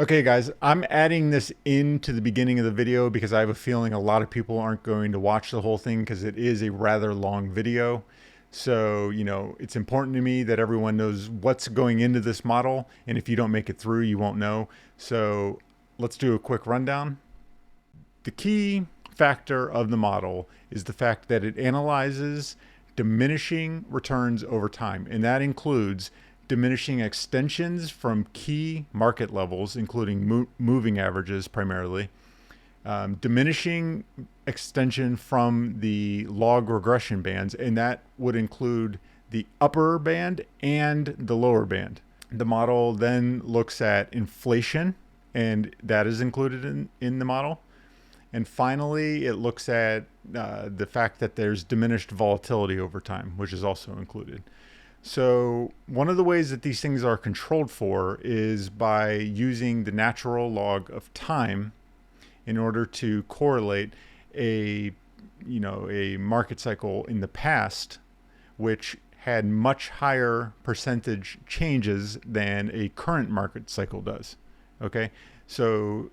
Okay, guys, I'm adding this into the beginning of the video because I have a feeling a lot of people aren't going to watch the whole thing because it is a rather long video. So, it's important to me that everyone knows what's going into this model. And if you don't make it through, you won't know. So let's do a quick rundown. The key factor of the model is the fact that it analyzes diminishing returns over time. And that includes diminishing extensions from key market levels, including moving averages primarily, diminishing extension from the log regression bands, and that would include the upper band and the lower band. The model then looks at inflation, and that is included in the model. And finally, it looks at the fact that there's diminished volatility over time, which is also included. So one of the ways that these things are controlled for is by using the natural log of time in order to correlate a market cycle in the past, which had much higher percentage changes than a current market cycle does. Okay, so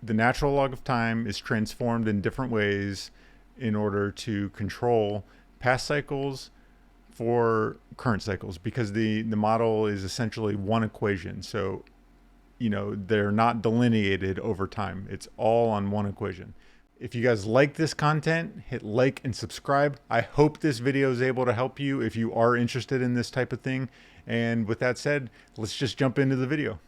the natural log of time is transformed in different ways in order to control past cycles for current cycles, because the model is essentially one equation. So, they're not delineated over time. It's all on one equation. If you guys like this content, hit like and subscribe. I hope this video is able to help you if you are interested in this type of thing. And with that said, let's just jump into the video.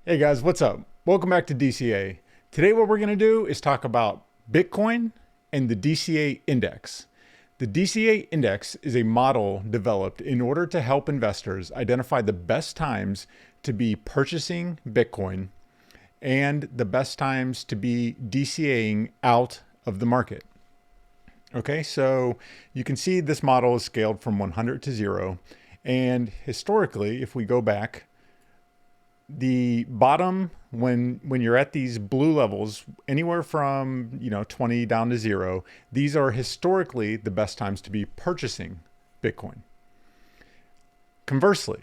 Hey guys, what's up? Welcome back to DCA. Today what we're going to do is talk about Bitcoin and the DCA Index. The DCA Index is a model developed in order to help investors identify the best times to be purchasing Bitcoin and the best times to be DCAing out of the market. Okay, so you can see this model is scaled from 100 to 0. And historically, if we go back, the bottom, when you're at these blue levels, anywhere from 20 down to 0, these are historically the best times to be purchasing Bitcoin. Conversely,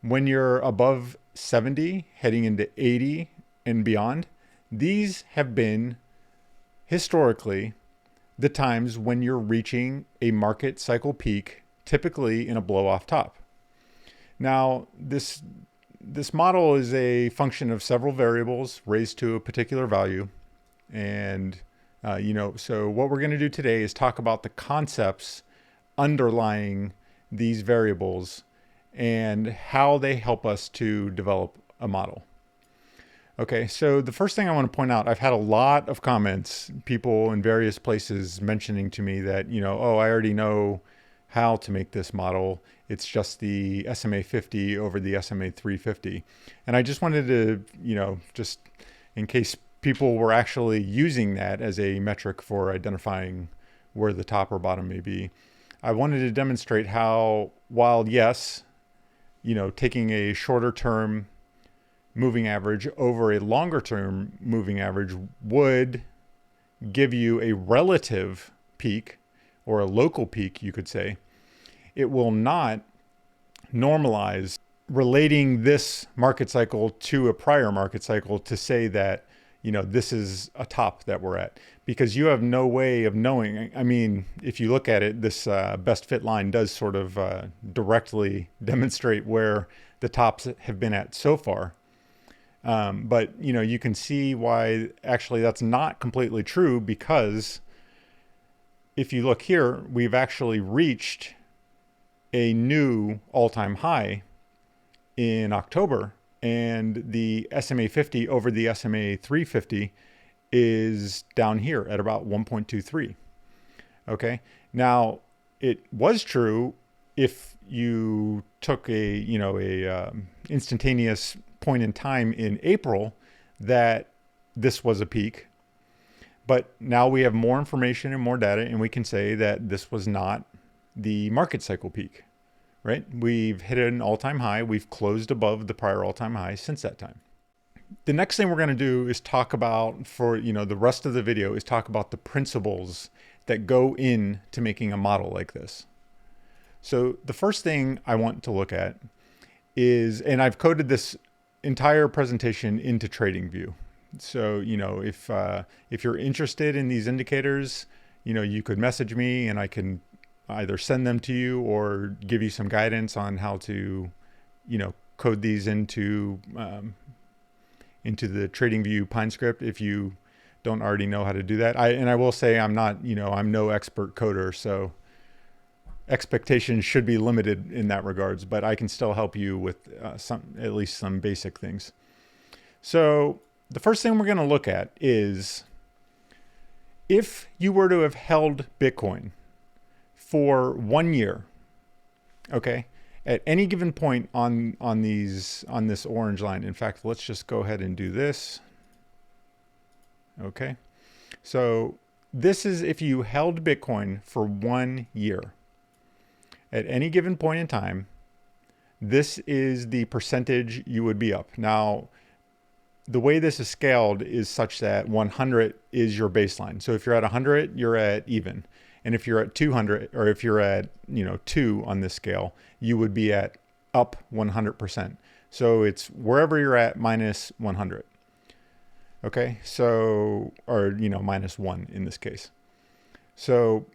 when you're above 70, heading into 80 and beyond, these have been historically the times when you're reaching a market cycle peak, typically in a blow off top. Now, this model is a function of several variables raised to a particular value. And, so what we're going to do today is talk about the concepts underlying these variables and how they help us to develop a model. Okay, so the first thing I want to point out, I've had a lot of comments, people in various places mentioning to me that, oh, I already know how to make this model. It's just the SMA 50 over the SMA 350. And I just wanted to, just in case people were actually using that as a metric for identifying where the top or bottom may be, I wanted to demonstrate how, while yes, taking a shorter term moving average over a longer term moving average would give you a relative peak or a local peak, you could say, it will not normalize relating this market cycle to a prior market cycle to say that, this is a top that we're at, because you have no way of knowing. I mean, if you look at it, this best fit line does sort of directly demonstrate where the tops have been at so far. But, you can see why actually that's not completely true, because if you look here, we've actually reached a new all-time high in October, and the SMA 50 over the SMA 350 is down here at about 1.23. Okay. Now, it was true if you took a instantaneous point in time in April that this was a peak. But now we have more information and more data, and we can say that this was not the market cycle peak, right? We've hit an all-time high. We've closed above the prior all-time high since that time. The next thing we're going to do is talk about, for the rest of the video, is talk about the principles that go into making a model like this. So the first thing I want to look at is, and I've coded this entire presentation into TradingView. So, if you're interested in these indicators, you could message me and I can either send them to you or give you some guidance on how to, code these into the TradingView Pine script if you don't already know how to do that. I will say I'm not, I'm no expert coder, so expectations should be limited in that regards, but I can still help you with at least some basic things. So the first thing we're going to look at is if you were to have held Bitcoin for 1 year, okay, at any given point on this orange line. In fact, let's just go ahead and do this. Okay, so this is if you held Bitcoin for 1 year. At any given point in time, this is the percentage you would be up. Now, the way this is scaled is such that 100 is your baseline. So if you're at 100, you're at even. And if you're at 200, or if you're at 2 on this scale, you would be at up 100%. So it's wherever you're at minus 100. Okay, so, or minus 1 in this case. So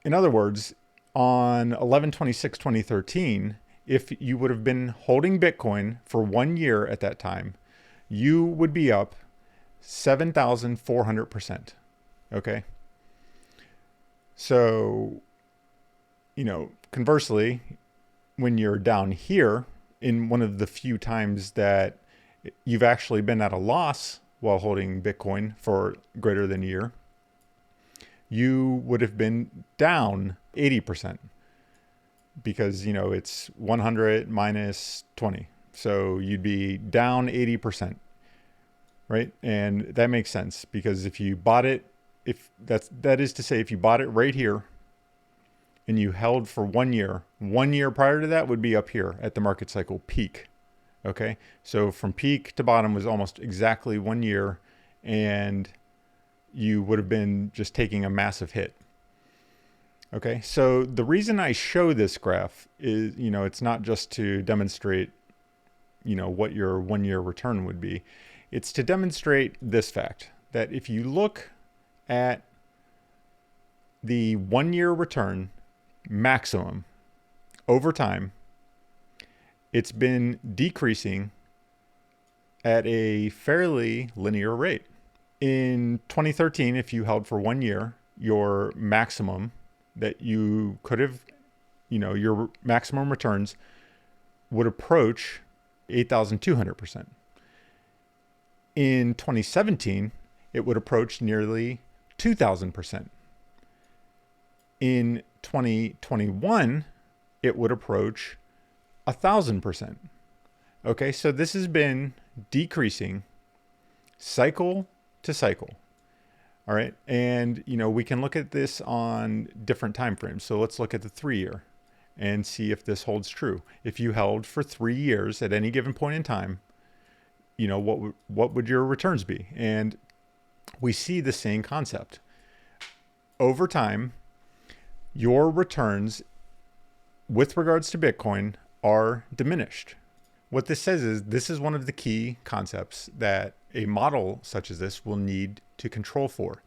in other words, on 11/26/2013, if you would have been holding Bitcoin for 1 year at that time, you would be up 7,400%. Okay. So, conversely, when you're down here in one of the few times that you've actually been at a loss while holding Bitcoin for greater than a year, you would have been down 80% because, it's 100 minus 20. So you'd be down 80%, right? And that makes sense because if you bought it, that is to say, if you bought it right here and you held for 1 year, 1 year prior to that would be up here at the market cycle peak. Okay. So from peak to bottom was almost exactly 1 year, and you would have been just taking a massive hit. Okay. So the reason I show this graph is, it's not just to demonstrate, what your 1 year return would be. It's to demonstrate this fact that if you look at the 1 year return maximum over time, it's been decreasing at a fairly linear rate. In 2013, if you held for 1 year, your maximum that you could have, your maximum returns would approach 8,200%. In 2017, it would approach nearly 2,000%. In 2021, it would approach 1,000%. Okay, so this has been decreasing cycle to cycle. All right, and we can look at this on different time frames. So let's look at the 3 year and see if this holds true. If you held for 3 years at any given point in time, what would your returns be? And we see the same concept. Over time, your returns with regards to Bitcoin are diminished. What this says is this is one of the key concepts that a model such as this will need to control for.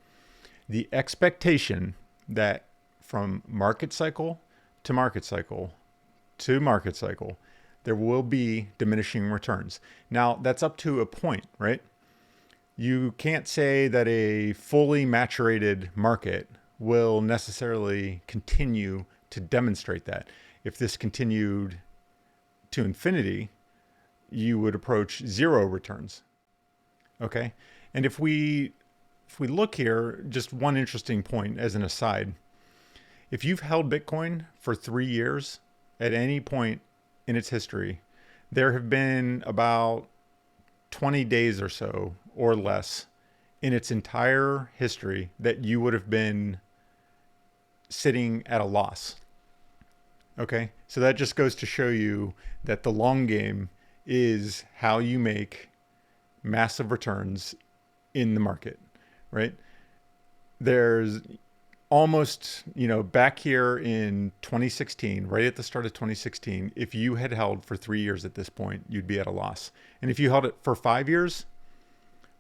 The expectation that from market cycle to market cycle to market cycle, there will be diminishing returns. Now, that's up to a point, right? You can't say that a fully maturated market will necessarily continue to demonstrate that. If this continued to infinity, you would approach zero returns. Okay. And if we look here, just one interesting point as an aside, if you've held Bitcoin for 3 years at any point in its history, there have been about 20 days or so or less in its entire history that you would have been sitting at a loss. Okay. So that just goes to show you that the long game is how you make massive returns in the market, right? There's almost, back here in 2016, right at the start of 2016, if you had held for 3 years at this point, you'd be at a loss. And if you held it for 5 years,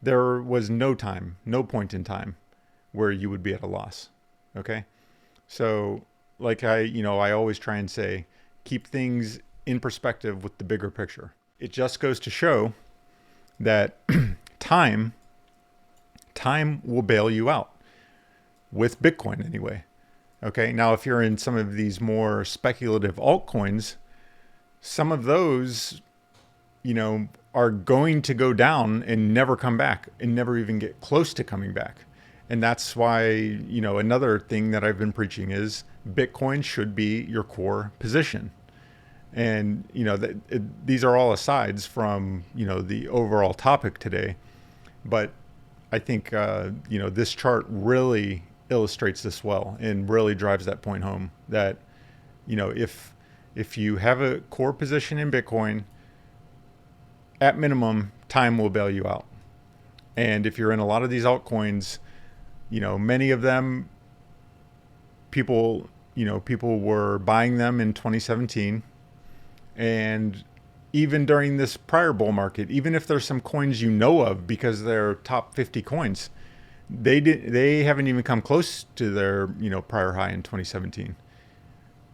there was no point in time where you would be at a loss. Okay. So like I always try and say, keep things in perspective with the bigger picture. It just goes to show that time will bail you out, with Bitcoin anyway. Okay. Now, if you're in some of these more speculative altcoins, some of those, are going to go down and never come back and never even get close to coming back. And that's why, another thing that I've been preaching is Bitcoin should be your core position. And, these are all asides from, the overall topic today. But I think, this chart really illustrates this well and really drives that point home that, if you have a core position in Bitcoin, at minimum, time will bail you out. And if you're in a lot of these altcoins, many of them, people were buying them in 2017. And even during this prior bull market, even if there's some coins of because they're top 50 coins, they haven't even come close to their, prior high in 2017.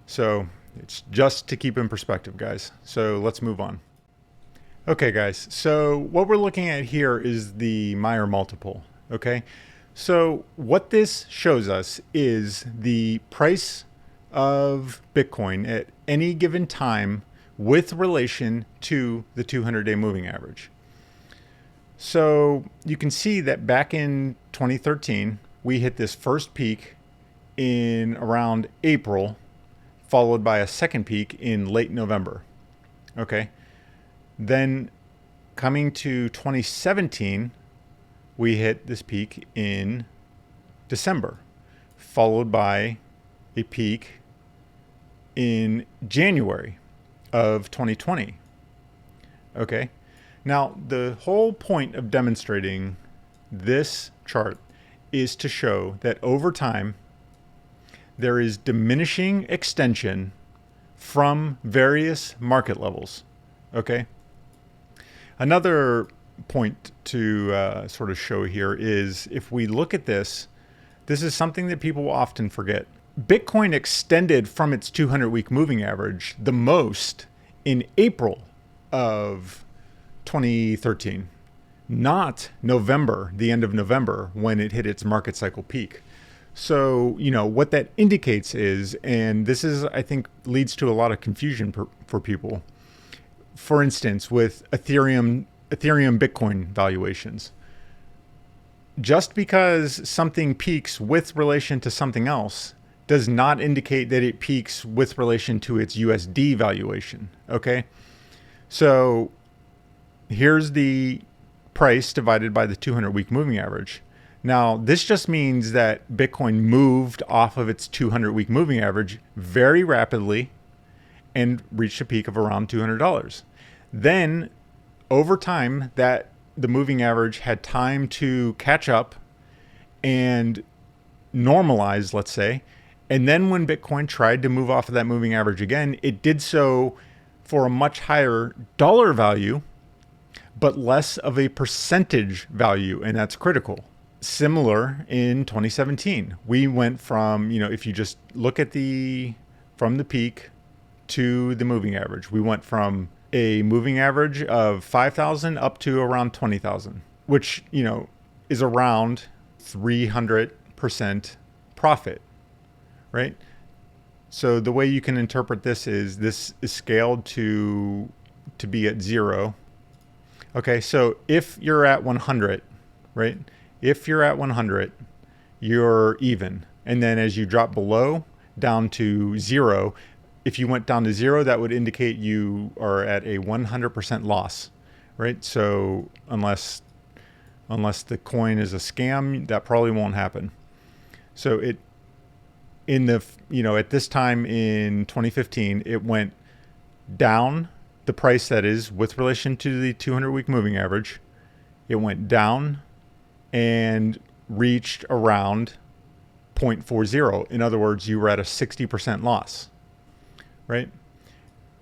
So it's just to keep in perspective, guys. So let's move on. Okay, guys. So what we're looking at here is the Meyer multiple. Okay. So what this shows us is the price of Bitcoin at any given time with relation to the 200-day moving average. So you can see that back in 2013, we hit this first peak in around April, followed by a second peak in late November. Okay. Then coming to 2017, we hit this peak in December, followed by a peak in January of 2020. Okay. Now, the whole point of demonstrating this chart is to show that over time, there is diminishing extension from various market levels. Okay. Another point to sort of show here is if we look at this is something that people often forget. Bitcoin extended from its 200-week moving average the most in April of 2013, not November, the end of November, when it hit its market cycle peak. So, what that indicates is, and this is, I think, leads to a lot of confusion for people. For instance, with Ethereum Bitcoin valuations, just because something peaks with relation to something else does not indicate that it peaks with relation to its USD valuation. Okay. So here's the price divided by the 200-week moving average. Now, this just means that Bitcoin moved off of its 200-week moving average very rapidly and reached a peak of around $200. Then, over time, that the moving average had time to catch up and normalize, let's say. And then when Bitcoin tried to move off of that moving average again, it did so for a much higher dollar value, but less of a percentage value, and that's critical. Similar in 2017, we went from, if you just look at from the peak to the moving average, we went from a moving average of 5,000 up to around 20,000, which, is around 300% profit, right? So the way you can interpret this is scaled to be at 0. Okay, so if you're at 100, right? If you're at 100, you're even. And then as you drop below, down to 0, if you went down to 0, that would indicate you are at a 100% loss, right? So unless the coin is a scam, that probably won't happen. So at this time in 2015, it went down, the price that is with relation to the 200-week moving average. It went down and reached around 0.40. In other words, you were at a 60% loss, right?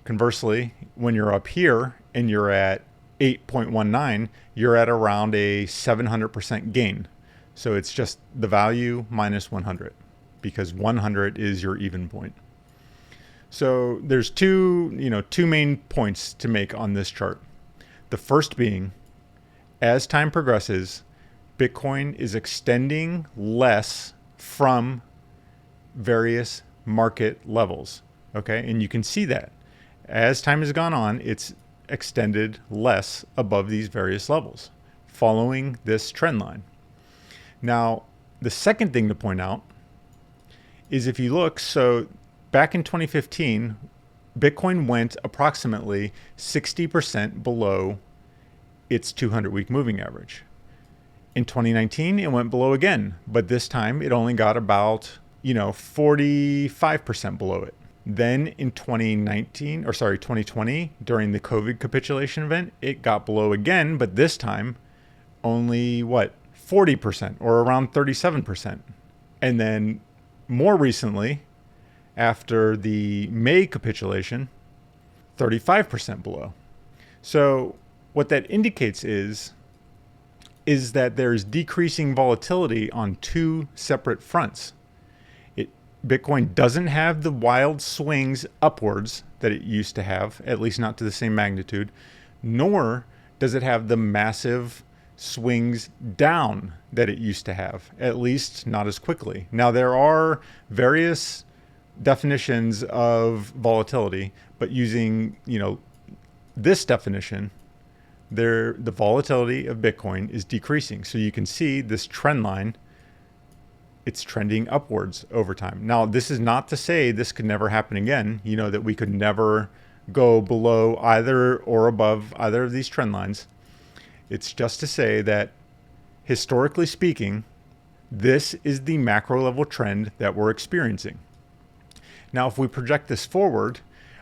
Conversely, when you're up here and you're at 8.19, you're at around a 700% gain. So it's just the value minus 100, because 100 is your even point. So there's two main points to make on this chart. The first being, as time progresses, Bitcoin is extending less from various market levels. Okay, and you can see that as time has gone on, it's extended less above these various levels, following this trend line. Now, the second thing to point out is if you look, so back in 2015, Bitcoin went approximately 60% below its 200-week moving average. In 2019, it went below again, but this time it only got about, 45% below it. Then in 2020, during the COVID capitulation event, it got below again, but this time only 40% or around 37%. And then more recently, after the May capitulation, 35% below. So what that indicates is that there's decreasing volatility on two separate fronts. Bitcoin doesn't have the wild swings upwards that it used to have, at least not to the same magnitude, nor does it have the massive swings down that it used to have, at least not as quickly. Now, there are various definitions of volatility, but using, this definition, the volatility of Bitcoin is decreasing. So you can see this trend line, it's trending upwards over time. Now, this is not to say this could never happen again, that we could never go below either or above either of these trend lines. It's just to say that historically speaking, this is the macro level trend that we're experiencing. Now, if we project this forward,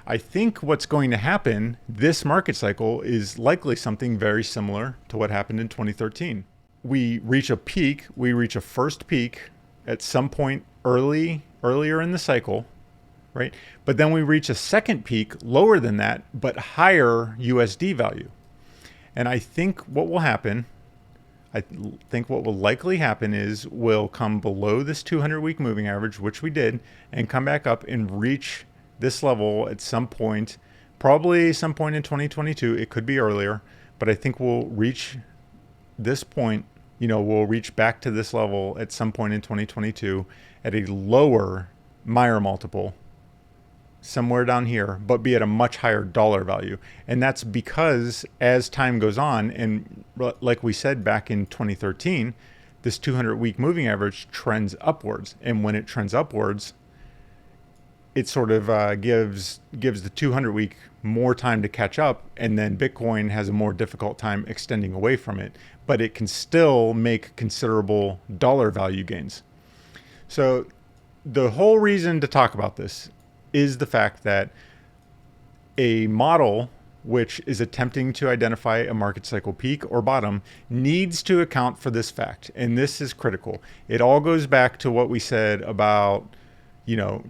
I think what's going to happen this market cycle is likely something very similar to what happened in 2013. We reach a first peak at some point earlier in the cycle, right? But then we reach a second peak lower than that, but higher USD value. And I think what will likely happen is we'll come below this 200-week moving average, which we did, and come back up and reach this level at some point, probably some point in 2022. It could be earlier, but I think we'll reach this point. We'll reach back to this level at some point in 2022 at a lower Meyer multiple, somewhere down here, but be at a much higher dollar value. And that's because as time goes on, and like we said back in 2013, this 200-week moving average trends upwards. And when it trends upwards, it sort of gives the 200-week more time to catch up, and then Bitcoin has a more difficult time extending away from it, but it can still make considerable dollar value gains. So the whole reason to talk about this is the fact that a model which is attempting to identify a market cycle peak or bottom needs to account for this fact, and this is critical. It all goes back to what we said about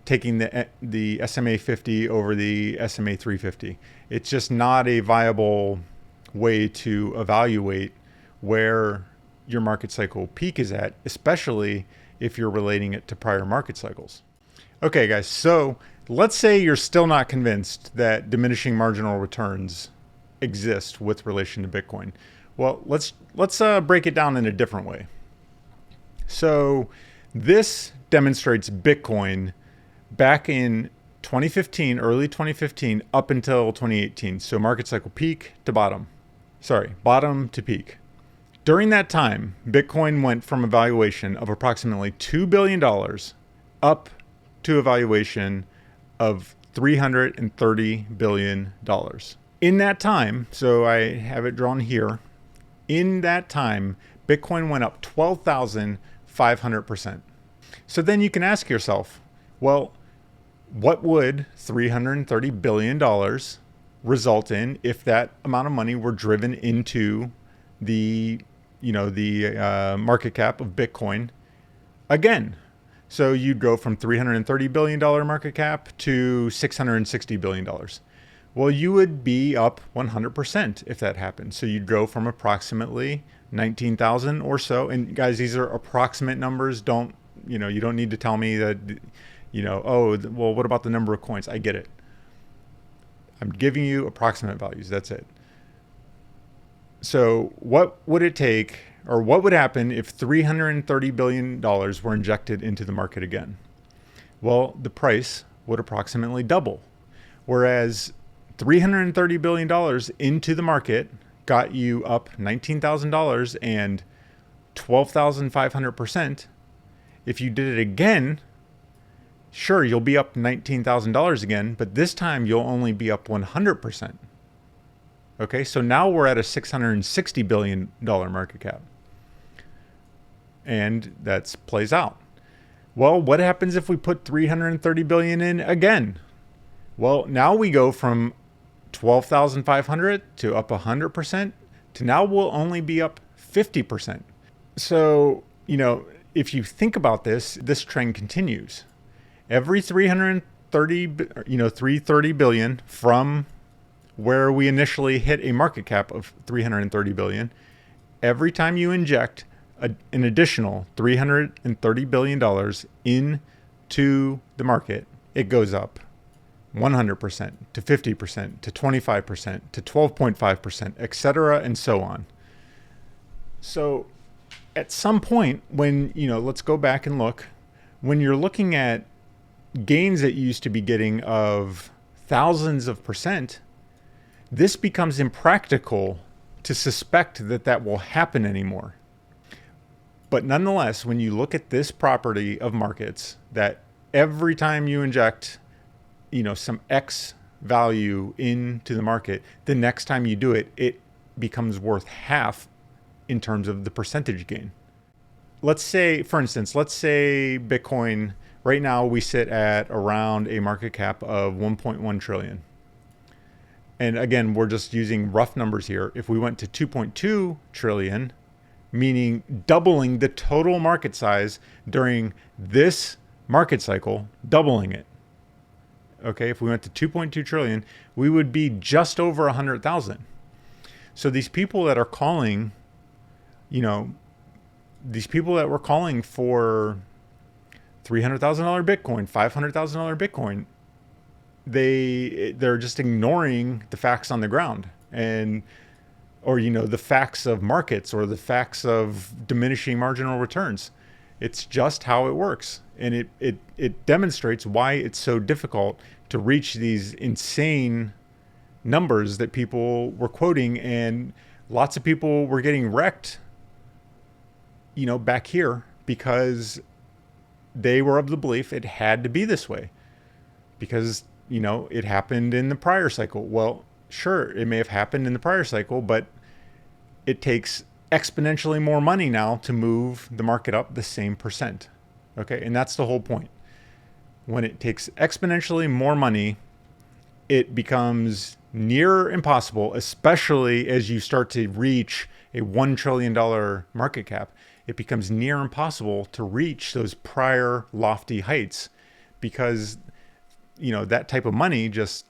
taking the SMA 50 over the SMA 350. It's just not a viable way to evaluate where your market cycle peak is at, especially if you're relating it to prior market cycles. Okay, guys, so let's say you're still not convinced that diminishing marginal returns exist with relation to Bitcoin. Well, let's break it down in a different way. So this demonstrates Bitcoin back in 2015, early 2015, up until 2018. So market cycle peak to bottom. Bottom to peak. During that time, Bitcoin went from a valuation of approximately $2 billion up to a valuation of $330 billion. In that time, so I have it drawn here, in that time, Bitcoin went up 12,500%. So then you can ask yourself, well, what would $330 billion result in if that amount of money were driven into the market cap of Bitcoin again? So you'd go from $330 billion market cap to $660 billion. Well, you would be up 100% if that happened. So you'd go from approximately 19,000 or so. And guys, these are approximate numbers. You don't need to tell me that, oh, well, what about the number of coins? I get it. I'm giving you approximate values. That's it. So what would it take, or what would happen if $330 billion were injected into the market again? Well, the price would approximately double. Whereas $330 billion into the market got you up $19,000 and 12,500%. If you did it again, sure, you'll be up $19,000 again, but this time you'll only be up 100%. Okay, so now we're at a $660 billion market cap. And that plays out. Well, what happens if we put 330 billion in again? Well, now we go from 12,500 to up 100% to now we'll only be up 50%. So, if you think about this trend continues. Every 330 billion from where we initially hit a market cap of 330 billion, every time you inject an additional $330 billion into the market, it goes up 100% to 50% to 25% to 12.5%, etc., and so on. So at some point when, let's go back and look, when you're looking at gains that you used to be getting of thousands of percent, this becomes impractical to suspect that will happen anymore. But nonetheless, when you look at this property of markets, that every time you inject, some X value into the market, the next time you do it, it becomes worth half in terms of the percentage gain. Let's say, for instance, Bitcoin, right now we sit at around a market cap of 1.1 trillion. And again, we're just using rough numbers here. If we went to 2.2 trillion, meaning doubling the total market size during this market cycle, doubling it. Okay, if we went to 2.2 trillion, we would be just over 100,000. So these people that are calling, these people that were calling for $300,000 Bitcoin, $500,000 Bitcoin, they're just ignoring the facts on the ground, or the facts of markets, or the facts of diminishing marginal returns. It's just how it works, and it demonstrates why it's so difficult to reach these insane numbers that people were quoting, and lots of people were getting wrecked back here because they were of the belief it had to be this way because it happened in the prior cycle. Well, sure, it may have happened in the prior cycle, but it takes exponentially more money now to move the market up the same percent. Okay, and that's the whole point. When it takes exponentially more money, it becomes near impossible, especially as you start to reach a $1 trillion market cap. It becomes near impossible to reach those prior lofty heights because, that type of money just,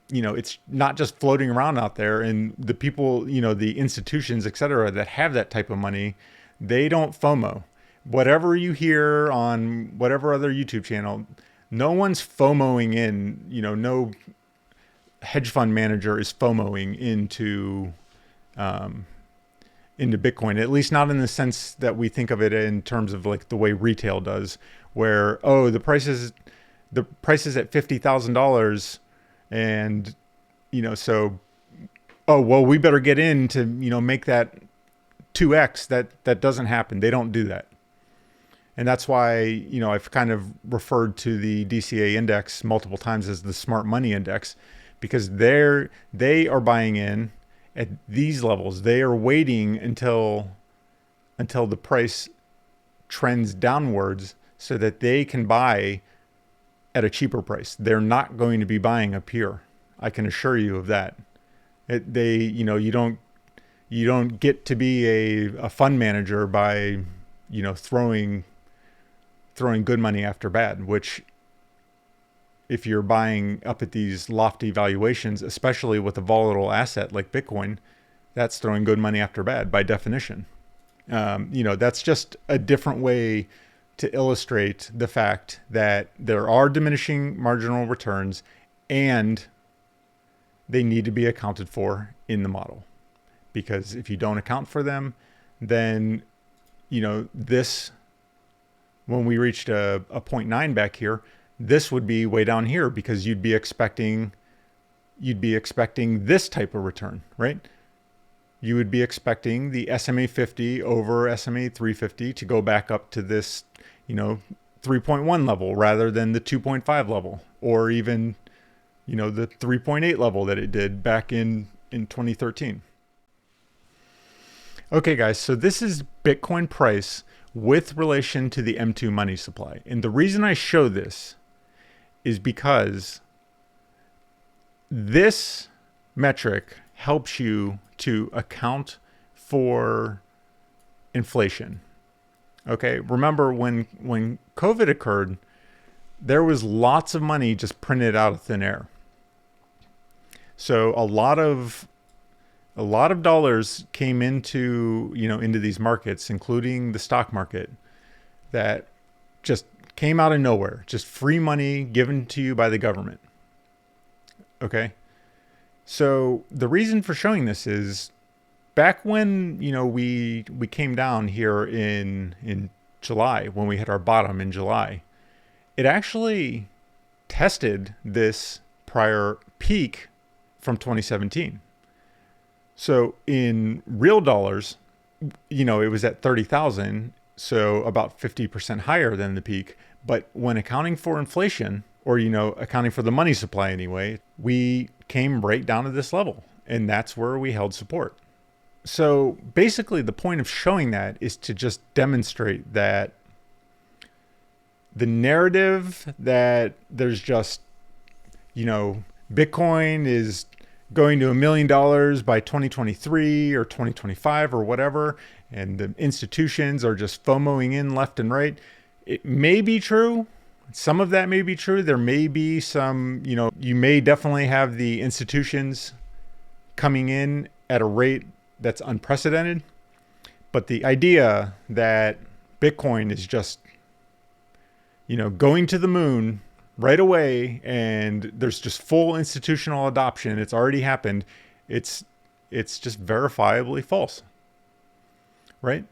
it's not just floating around out there. And the people, the institutions, et cetera, that have that type of money, they don't FOMO. Whatever you hear on whatever other YouTube channel, no one's FOMOing in, no hedge fund manager is FOMOing into Bitcoin, at least not in the sense that we think of it in terms of like the way retail does, where, the price is at $50,000 and, so, well, we better get in to, make that 2X. That doesn't happen. They don't do that. And that's why, I've kind of referred to the DCA index multiple times as the smart money index, because they are buying in at these levels. They are waiting until the price trends downwards so that they can buy at a cheaper price. They're not going to be buying up here. I can assure you of that. You don't get to be a fund manager by, throwing throwing good money after bad, which if you're buying up at these lofty valuations, especially with a volatile asset like Bitcoin, that's throwing good money after bad by definition. That's just a different way to illustrate the fact that there are diminishing marginal returns and they need to be accounted for in the model. Because if you don't account for them, then, this, when we reached a 0.9 back here, this would be way down here because you'd be expecting this type of return, right? You would be expecting the SMA 50 over SMA 350 to go back up to this, 3.1 level rather than the 2.5 level, or even, the 3.8 level that it did back in 2013. Okay, guys, so this is Bitcoin price with relation to the M2 money supply. And the reason I show this is because this metric helps you to account for inflation. Okay, remember when COVID occurred, there was lots of money just printed out of thin air. So a lot of dollars came into these markets, including the stock market, that just came out of nowhere, just free money given to you by the government. Okay. So the reason for showing this is back when, we came down here in July, when we hit our bottom in July, it actually tested this prior peak from 2017. So in real dollars, it was at 30,000, so about 50% higher than the peak. But when accounting for inflation, or, accounting for the money supply anyway, we came right down to this level, and that's where we held support. So basically the point of showing that is to just demonstrate that the narrative that there's just, Bitcoin is going to $1 million by 2023 or 2025 or whatever, and the institutions are just FOMOing in left and right. It may be true. Some of that may be true. There may be some, you may definitely have the institutions coming in at a rate that's unprecedented. But the idea that Bitcoin is just, going to the moon right away and there's just full institutional adoption, it's already happened, it's just verifiably false, right?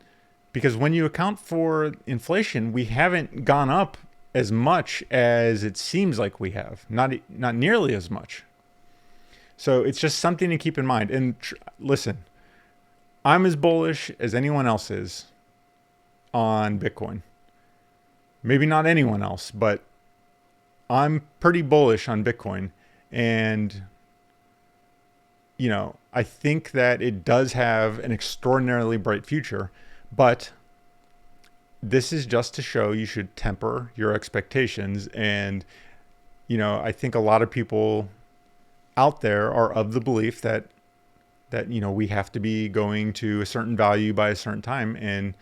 Because when you account for inflation, we haven't gone up as much as it seems like we have, not nearly as much. So it's just something to keep in mind. And listen, I'm as bullish as anyone else is on Bitcoin. Maybe not anyone else, but I'm pretty bullish on Bitcoin. And, I think that it does have an extraordinarily bright future, but this is just to show you should temper your expectations. And, I think a lot of people out there are of the belief that we have to be going to a certain value by a certain time. And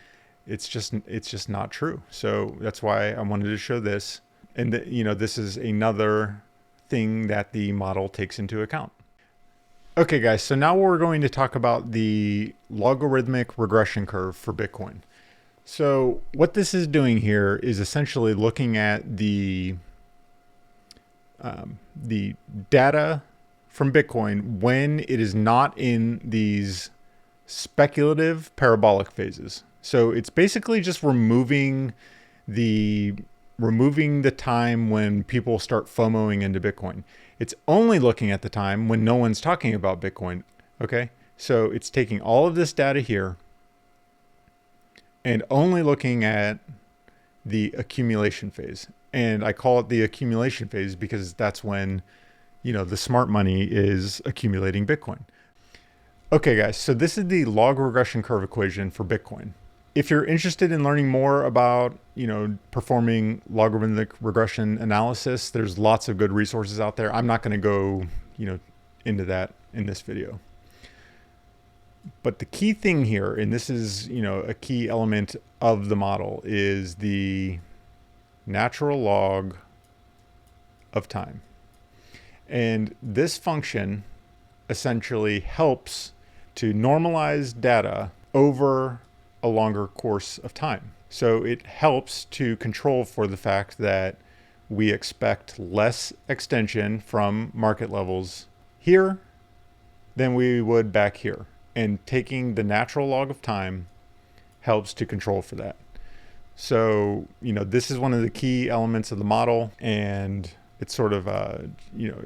it's just not true. So that's why I wanted to show this. And this is another thing that the model takes into account. Okay, guys, so now we're going to talk about the logarithmic regression curve for Bitcoin. So what this is doing here is essentially looking at the data from Bitcoin when it is not in these speculative parabolic phases. So it's basically just removing the time when people start FOMOing into Bitcoin. It's only looking at the time when no one's talking about Bitcoin. Okay. So it's taking all of this data here and only looking at the accumulation phase. And I call it the accumulation phase because that's when, the smart money is accumulating Bitcoin. Okay, guys, so this is the log regression curve equation for Bitcoin. If you're interested in learning more about, performing logarithmic regression analysis, there's lots of good resources out there. I'm not going to go, into that in this video. But the key thing here, and this is, a key element of the model, is the natural log of time. And this function essentially helps to normalize data over a longer course of time. So it helps to control for the fact that we expect less extension from market levels here than we would back here. And taking the natural log of time helps to control for that. So, this is one of the key elements of the model, and it's sort of,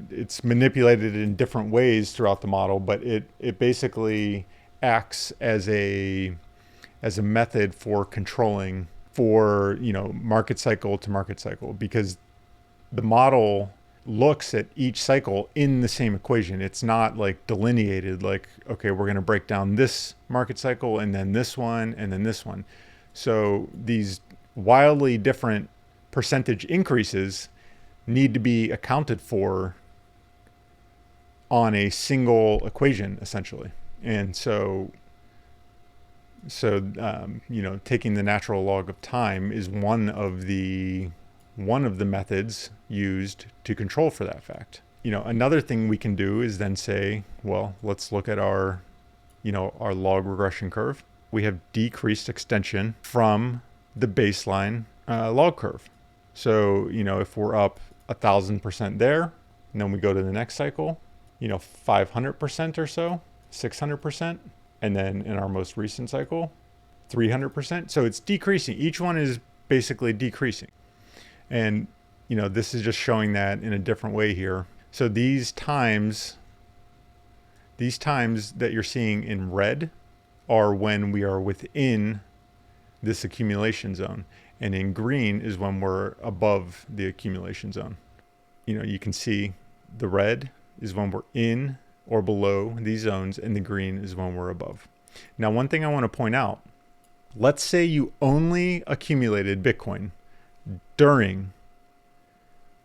it's manipulated in different ways throughout the model, but it basically acts as a method for controlling for, market cycle to market cycle, because the model looks at each cycle in the same equation. It's not like delineated, like, okay, we're going to break down this market cycle and then this one and then this one. So these wildly different percentage increases need to be accounted for on a single equation, essentially. And so taking the natural log of time is one of the methods used to control for that fact. Another thing we can do is then say, well, let's look at our log regression curve. We have decreased extension from the baseline log curve. So, if we're up 1,000% there, and then we go to the next cycle, 500% or so, 600%, and then in our most recent cycle, 300%. So it's decreasing. Each one is basically decreasing. And, this is just showing that in a different way here. So these times that you're seeing in red are when we are within this accumulation zone. And in green is when we're above the accumulation zone. You can see the red is when we're in or below these zones, and the green is when we're above. Now, one thing I want to point out, let's say you only accumulated Bitcoin during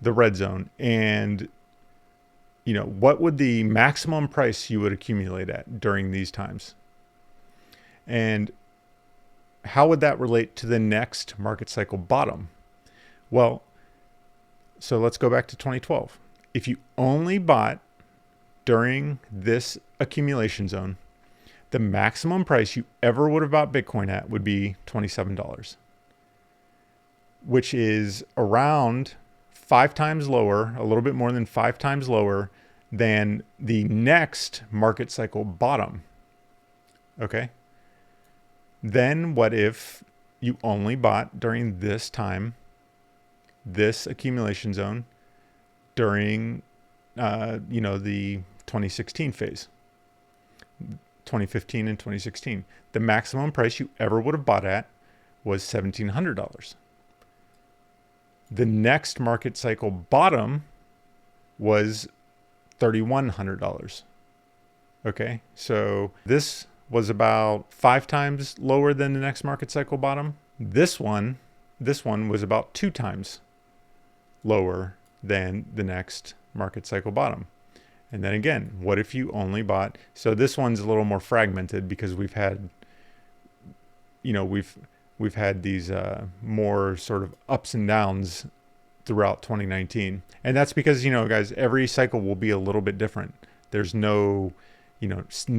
the red zone, and what would the maximum price you would accumulate at during these times? And how would that relate to the next market cycle bottom? Well, so let's go back to 2012. If you only bought during this accumulation zone, the maximum price you ever would have bought Bitcoin at would be $27, which is around 5 times lower, a little bit more than 5 times lower than the next market cycle bottom. Okay. Then what if you only bought during this time, this accumulation zone, during, the 2016 phase, 2015 and 2016? The maximum price you ever would have bought at was $1,700. The next market cycle bottom was $3,100. Okay, so this was about 5 times lower than the next market cycle bottom. This one was about 2 times lower than the next market cycle bottom. And then again, what if you only bought? So this one's a little more fragmented because we've had these more sort of ups and downs throughout 2019. And that's because, guys, every cycle will be a little bit different. There's no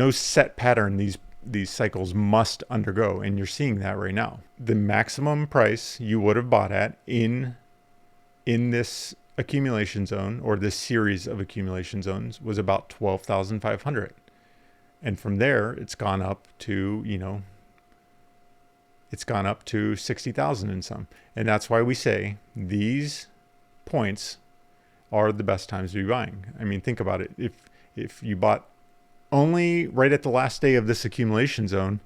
set pattern these cycles must undergo, and you're seeing that right now. The maximum price you would have bought at in this accumulation zone, or this series of accumulation zones, was about 12,500. And from there, it's gone up to, it's gone up to 60,000 and some. And that's why we say these points are the best times to be buying. I mean, think about it. If you bought only right at the last day of this accumulation zone,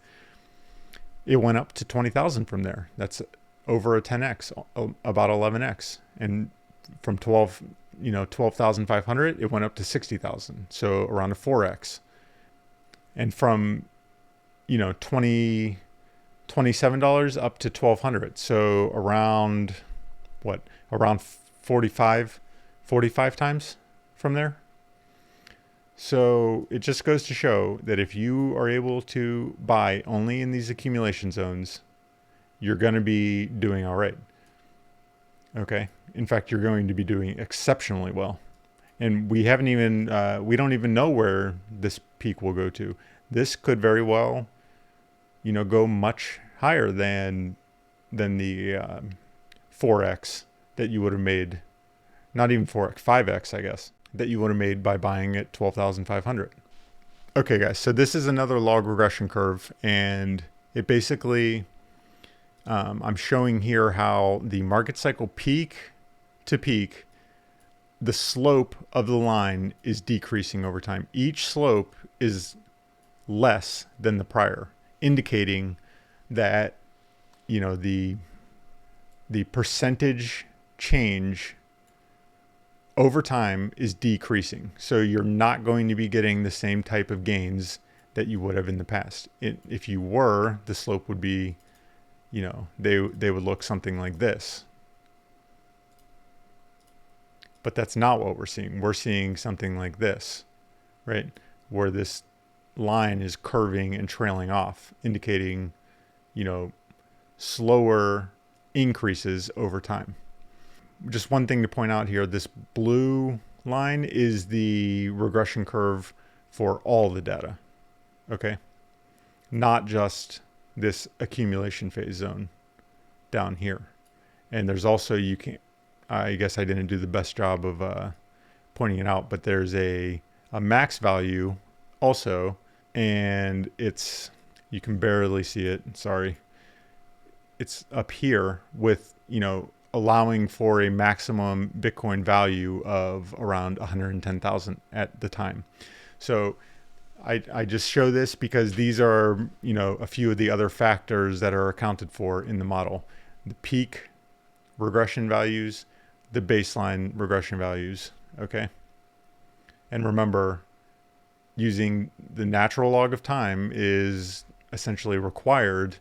it went up to 20,000 from there. That's over a 10x, about 11x. And from 12,500, it went up to 60,000. So around a 4x. And from, $27 up to $1,200. So around 45 times from there. So it just goes to show that if you are able to buy only in these accumulation zones, you're going to be doing all right. Okay. In fact, you're going to be doing exceptionally well. And we haven't even, we don't even know where this peak will go to. This could very well, go much higher than the 4x that you would have made, not even 4x, 5x, I guess, that you would have made by buying at 12,500. Okay, guys, so this is another log regression curve, and it basically, I'm showing here how the market cycle peak to peak, the slope of the line is decreasing over time. Each slope is less than the prior, indicating that, the percentage change over time is decreasing. So you're not going to be getting the same type of gains that you would have in the past. If you were, the slope would be, they would look something like this. But that's not what we're seeing. We're seeing something like this, right? Where this line is curving and trailing off, indicating, slower increases over time. Just one thing to point out here, this blue line is the regression curve for all the data, okay? Not just this accumulation phase zone down here. And there's also, I guess I didn't do the best job of pointing it out, but there's a max value also, and you can barely see it, sorry. It's up here with, allowing for a maximum Bitcoin value of around 110,000 at the time. So I just show this because these are, a few of the other factors that are accounted for in the model. The peak regression values, the baseline regression values, okay? And remember, using the natural log of time is essentially required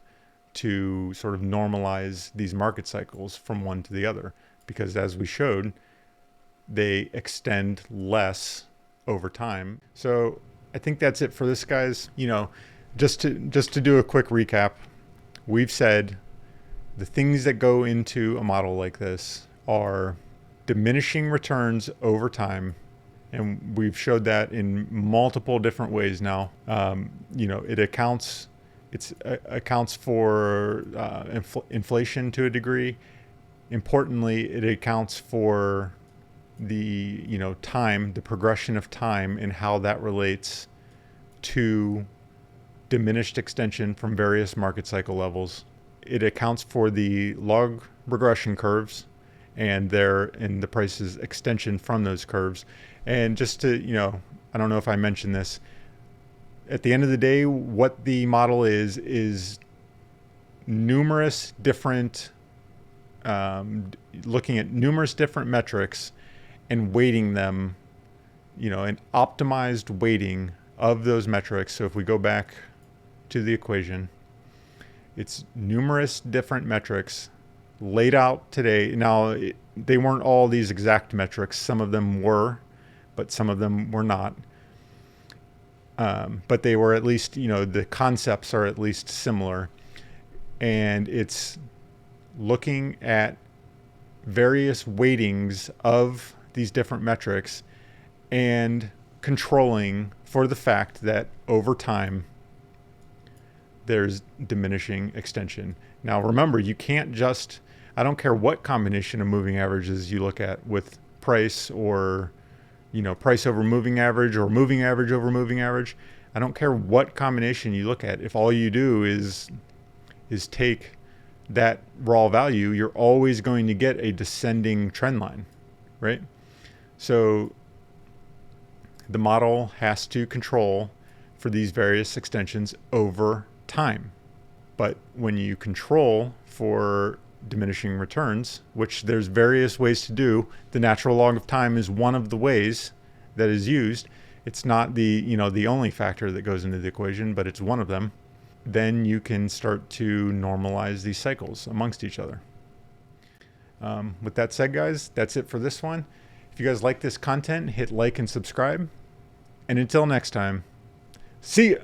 to sort of normalize these market cycles from one to the other, because as we showed, they extend less over time. So I think that's it for this, guys. Just to do a quick recap, we've said the things that go into a model like this are diminishing returns over time. And we've showed that in multiple different ways now. It accounts for inflation to a degree. Importantly, it accounts for the time, the progression of time, and how that relates to diminished extension from various market cycle levels. It accounts for the log regression curves and the price's extension from those curves. And just to, I don't know if I mentioned this, at the end of the day, what the model is numerous different, looking at numerous different metrics and weighting them, an optimized weighting of those metrics. So if we go back to the equation, it's numerous different metrics laid out today. Now, they weren't all these exact metrics. Some of them were, but some of them were not. But they were at least, the concepts are at least similar. And it's looking at various weightings of these different metrics and controlling for the fact that over time, there's diminishing extension. Now, remember, you can't just, I don't care what combination of moving averages you look at with price or, price over moving average or moving average over moving average. I don't care what combination you look at. If all you do is take that raw value, you're always going to get a descending trend line, right? So the model has to control for these various extensions over time. But when you control for diminishing returns, which there's various ways to do, the natural log of time is one of the ways that is used. It's not the only factor that goes into the equation, but it's one of them. Then you can start to normalize these cycles amongst each other. With that said, guys, that's it for this one. If you guys like this content, hit like and subscribe. And until next time, see ya.